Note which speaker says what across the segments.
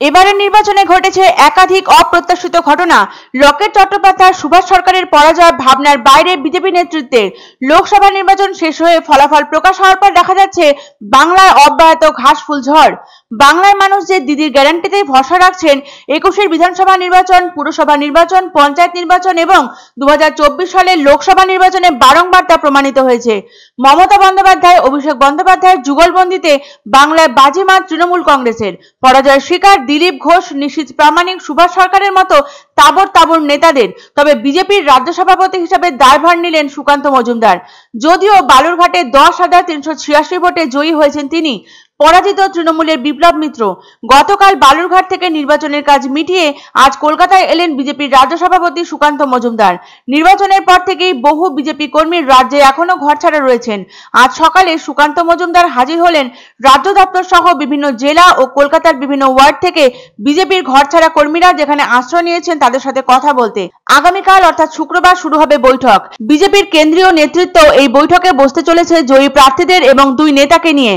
Speaker 1: এবারের নির্বাচনে ঘটেছে একাধিক অপ্রত্যাশিত ঘটনা। লকেট চট্টোপাধ্যায় সুভাষ সরকারের পরাজয় ভাবনার বাইরে বিজেপি নেতৃত্বের। লোকসভা নির্বাচন শেষ হয়ে ফলাফল প্রকাশ হওয়ার পর দেখা যাচ্ছে বাংলায় অব্যাহত ঘাসফুল ঝড়। বাংলার মানুষ যে দিদির গ্যারান্টিতেই ভরসা রাখছেন, 21-এর বিধানসভা নির্বাচন, পুরসভা নির্বাচন, পঞ্চায়েত নির্বাচন এবং 2024 সালের লোকসভা নির্বাচনে বারংবার তা প্রমাণিত হয়েছে। মমতা বন্দ্যোপাধ্যায়, অভিষেক বন্দ্যোপাধ্যায়ের যুগলবন্দিতে বাংলায় বাজিমাত তৃণমূল কংগ্রেসের। পরাজয় শিকার দিলীপ ঘোষ, নিশীথ প্রামাণিক, সুভাষ সরকারের মতো তাবর তাবর নেতাদের। তবে বিজেপির রাজ্য সভাপতি হিসেবে দায়ভার নিলেন সুকান্ত মজুমদার। যদিও বালুরঘাটে 10,386 ভোটে জয়ী হয়েছেন তিনি, পরাজিত তৃণমূলের বিপ্লব মিত্র। গতকাল বালুরঘাট থেকে নির্বাচনের কাজ মিটিয়ে আজ কলকাতায় এলেন বিজেপির রাজ্য সভাপতি সুকান্ত মজুমদার। নির্বাচনের পর থেকেই বহু বিজেপি কর্মী রাজ্যে এখনো ঘরছাড়া রয়েছেন। আজ সকালে সুকান্ত মজুমদার হাজির হলেন রাজ্য দপ্তর সহ বিভিন্ন জেলা ও কলকাতার বিভিন্ন ওয়ার্ড থেকে বিজেপির ঘরছাড়া কর্মীরা যেখানে আশ্রয় নিয়েছেন তাদের সাথে কথা বলতে। আগামীকাল অর্থাৎ শুক্রবার শুরু হবে বৈঠক। বিজেপির কেন্দ্রীয় নেতৃত্ব এই বৈঠকে বসতে চলেছে জয়ী প্রার্থীদের এবং দুই নেতাকে নিয়ে।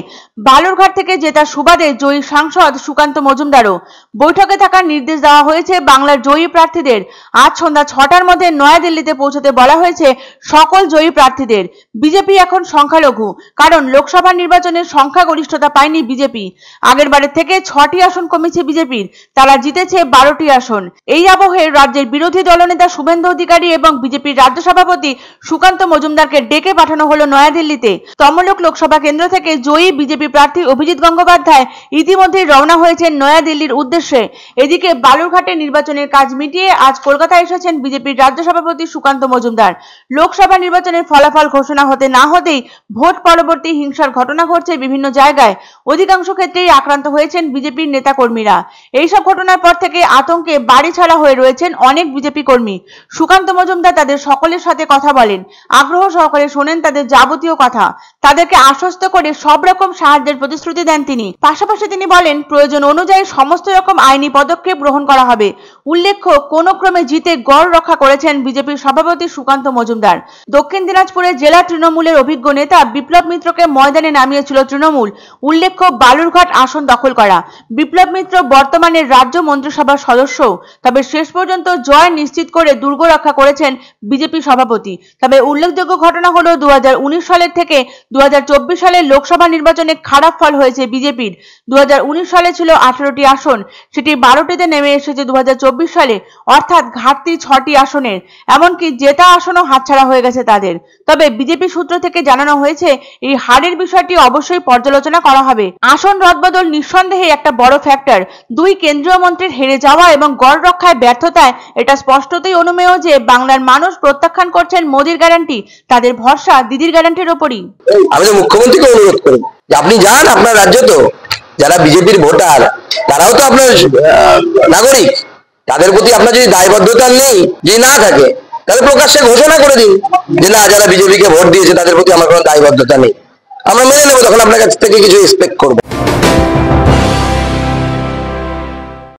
Speaker 1: বালুরঘাট থেকে জেতা সুবাদে জয়ী সাংসদ সুকান্ত মজুমদারও বৈঠকে থাকার নির্দেশ দেওয়া হয়েছে বাংলার জয়ী প্রার্থীদের। আজ সন্ধ্যা 6টার মধ্যে নয়াদিল্লিতে পৌঁছতে বলা হয়েছে সকল জয়ী প্রার্থীদের। বিজেপি এখন সংখ্যালঘু, কারণ লোকসভা নির্বাচনে সংখ্যাগরিষ্ঠতা পায়নি বিজেপি। আগেরবারের থেকে 6টি আসন কমেছে বিজেপির, তারা জিতেছে 12টি আসন। এই আবহে রাজ্যের বিরোধী দলনেতা শুভেন্দু অধিকারী এবং বিজেপির রাজ্য সভাপতি সুকান্ত মজুমদারকে ডেকে পাঠানো হলো নয়াদিল্লিতে। তমলুক লোকসভা কেন্দ্র থেকে জয়ী বিজেপি প্রার্থী অভিজিৎ গঙ্গোপাধ্যায় ইতিমধ্যেই রওনা হয়েছেন নয়াদিল্লির উদ্দেশ্যে। এদিকে বালুরঘাটে নির্বাচনের কাজ মিটিয়ে আজ কলকাতায় এসেছেন বিজেপির রাজ্য সভাপতি সুকান্ত মজুমদার। লোকসভা নির্বাচনের ফলাফল ঘোষণা হতে না হতেই ভোট পরবর্তী হিংসার ঘটনা ঘটছে বিভিন্ন জায়গায়। অধিকাংশ ক্ষেত্রেই আক্রান্ত হয়েছেন বিজেপির নেতা কর্মীরা। এইসব ঘটনার পর থেকে আতঙ্কে বাড়ি ছাড়া হয়ে রয়েছেন অনেক বিজেপি কর্মী। সুকান্ত মজুমদার তাদের সকলের সাথে কথা বলেন, আগ্রহ সহকারে শোনেন তাদের যাবতীয় কথা, তাদেরকে আশ্বস্ত করে সব রকম সাহায্যের প্রতিশ্রুতি দেন তিনি। পাশাপাশি তিনি বলেন, প্রয়োজন অনুযায়ী সমস্ত রকম আইনি পদক্ষেপ গ্রহণ করা হবে। উল্লেখ্য, কোন ক্রমে জিতে গড় রক্ষা করেছেন বিজেপির সভাপতি সুকান্ত মজুমদার। দক্ষিণ দিনাজপুরে জেলা তৃণমূলের অভিজ্ঞ নেতা বিপ্লব মিত্রকে ময়দানে নামিয়েছিল তৃণমূল। উল্লেখ্য, বালুরঘাট আসন দখল করা। বিপ্লব মিত্র বর্তমানে রাজ্য মন্ত্রিসভার সদস্য। তবে শেষ পর্যন্ত জয় নিশ্চিত করে দুর্গ রক্ষা করেছেন বিজেপি সভাপতি। তবে উল্লেখযোগ্য ঘটনা হলো 2019 সালের থেকে 2024 সালের লোকসভা নির্বাচনে খারাপ ফল হয়েছে বিজেপির। 2019 সালে ছিল 18টি আসন, সেটি 12টিতে নেমে এসেছে 2024 সালে, অর্থাৎ ঘাটতি 6টি আসনের। এমনকি জেতা আসনও হাতছাড়া হয়ে গেছে তাদের। তবে বিজেপি সূত্র থেকে জানানো হয়েছে এই হারের বিষয়টি অবশ্যই পর্যালোচনা করা হবে। আসন রদবদল নিঃসন্দেহে একটা বড় ফ্যাক্টর। দুই কেন্দ্রীয় মন্ত্রীর হেরে যাওয়া এবং গড় রক্ষায় ব্যর্থতায় এটা স্পষ্টতই অনুমেয় যে বাংলার মানুষ প্রত্যাখ্যান করছেন মোদির গ্যারান্টি, তাদের ভরসা দিদির গ্যারান্টির উপরই।
Speaker 2: আমি তো মুখ্যমন্ত্রীকে অনুরোধ করব যে আপনি যান, আপনার রাজ্য তো, যারা বিজেপির ভোটার তারাও তো আপনার নাগরিক, তাদের প্রতি আপনার যদি দায়বদ্ধতা নেই, যদি না থাকে, তাহলে প্রকাশ্যে ঘোষণা করে দিন যে না, যারা বিজেপিকে ভোট দিয়েছে তাদের প্রতি আমার কোনো দায়বদ্ধতা নেই। আমরা মেনে নেবো, তখন আপনার কাছ থেকে কিছু এক্সপেক্ট করবো।